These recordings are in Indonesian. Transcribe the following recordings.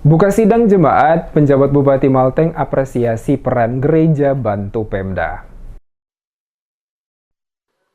Buka sidang jemaat, penjabat Bupati Malteng apresiasi peran gereja bantu Pemda.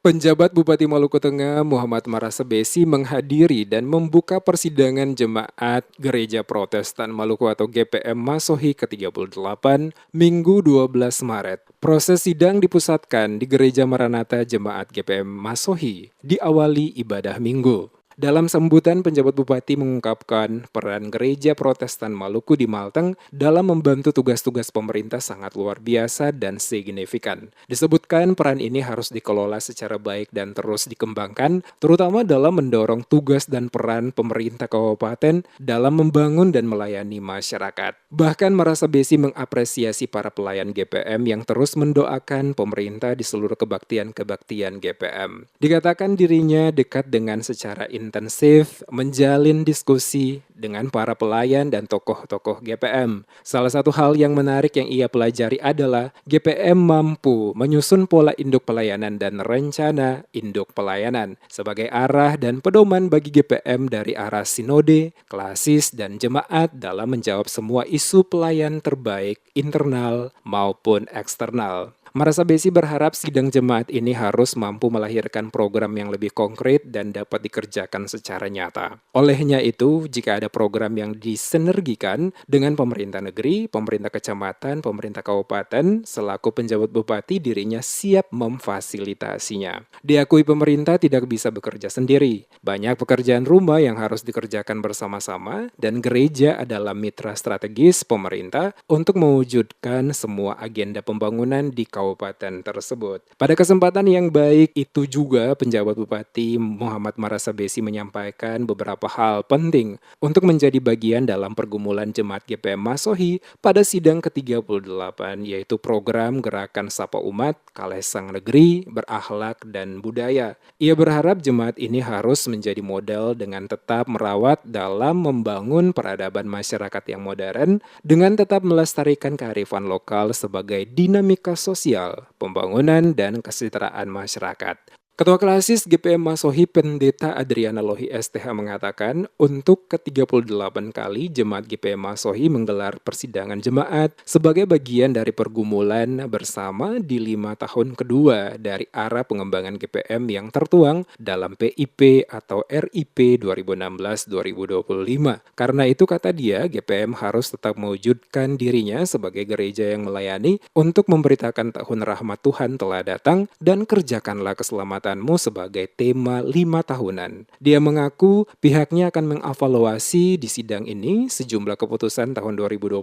Penjabat Bupati Maluku Tengah Muhammad Marasabesi menghadiri dan membuka persidangan jemaat Gereja Protestan Maluku atau GPM Masohi ke-38 Minggu 12 Maret. Proses sidang dipusatkan di Gereja Maranatha Jemaat GPM Masohi, diawali ibadah Minggu. Dalam sambutan, penjabat bupati mengungkapkan peran Gereja Protestan Maluku di Malteng dalam membantu tugas-tugas pemerintah sangat luar biasa dan signifikan. Disebutkan peran ini harus dikelola secara baik dan terus dikembangkan, terutama dalam mendorong tugas dan peran pemerintah kabupaten dalam membangun dan melayani masyarakat. Bahkan Marasabesi mengapresiasi para pelayan GPM yang terus mendoakan pemerintah di seluruh kebaktian-kebaktian GPM. Dikatakan dirinya dekat dengan secara intensif menjalin diskusi dengan para pelayan dan tokoh-tokoh GPM. Salah satu hal yang menarik yang ia pelajari adalah GPM mampu menyusun pola induk pelayanan dan rencana induk pelayanan sebagai arah dan pedoman bagi GPM dari arah sinode, klasis, dan jemaat dalam menjawab semua isu pelayan terbaik internal maupun eksternal. Marasabesi berharap sidang jemaat ini harus mampu melahirkan program yang lebih konkret dan dapat dikerjakan secara nyata. Olehnya itu, jika ada program yang disinergikan dengan pemerintah negeri, pemerintah kecamatan, pemerintah kabupaten, selaku penjabat bupati dirinya siap memfasilitasinya. Diakui pemerintah tidak bisa bekerja sendiri. Banyak pekerjaan rumah yang harus dikerjakan bersama-sama dan gereja adalah mitra strategis pemerintah untuk mewujudkan semua agenda pembangunan di kabupaten tersebut. Pada kesempatan yang baik itu juga penjabat Bupati Muhammad Marasabesi menyampaikan beberapa hal penting untuk menjadi bagian dalam pergumulan jemaat GPM Masohi pada sidang ke-38, yaitu program Gerakan Sapa Umat, Kalesang Negeri, Berakhlak dan Budaya. Ia berharap jemaat ini harus menjadi model dengan tetap merawat dalam membangun peradaban masyarakat yang modern dengan tetap melestarikan kearifan lokal sebagai dinamika sosial, pembangunan, dan kesejahteraan masyarakat. Ketua Klasis GPM Masohi Pendeta Adriana Lohi STH mengatakan untuk ke-38 kali jemaat GPM Masohi menggelar persidangan jemaat sebagai bagian dari pergumulan bersama di 5 tahun kedua dari arah pengembangan GPM yang tertuang dalam PIP atau RIP 2016-2025. Karena itu kata dia, GPM harus tetap mewujudkan dirinya sebagai gereja yang melayani untuk memberitakan tahun rahmat Tuhan telah datang dan kerjakanlah keselamatanmu sebagai tema 5 tahunan. Dia mengaku pihaknya akan mengevaluasi di sidang ini sejumlah keputusan tahun 2022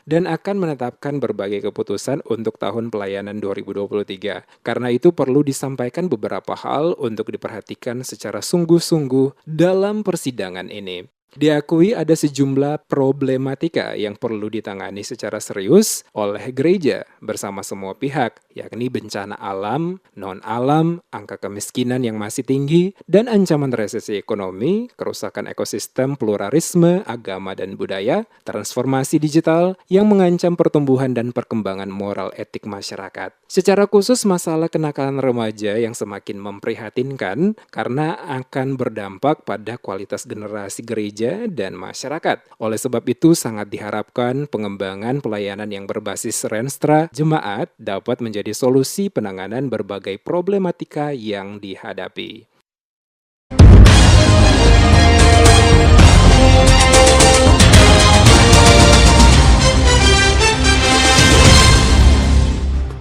dan akan menetapkan berbagai keputusan untuk tahun pelayanan 2023. Karena itu perlu disampaikan beberapa hal untuk diperhatikan secara sungguh-sungguh dalam persidangan ini. Diakui ada sejumlah problematika yang perlu ditangani secara serius oleh gereja bersama semua pihak, yakni bencana alam, non-alam, angka kemiskinan yang masih tinggi, dan ancaman resesi ekonomi, kerusakan ekosistem pluralisme, agama dan budaya, transformasi digital yang mengancam pertumbuhan dan perkembangan moral etik masyarakat. Secara khusus masalah kenakalan remaja yang semakin memprihatinkan karena akan berdampak pada kualitas generasi gereja dan masyarakat. Oleh sebab itu sangat diharapkan pengembangan pelayanan yang berbasis renstra jemaat dapat menjadi solusi penanganan berbagai problematika yang dihadapi.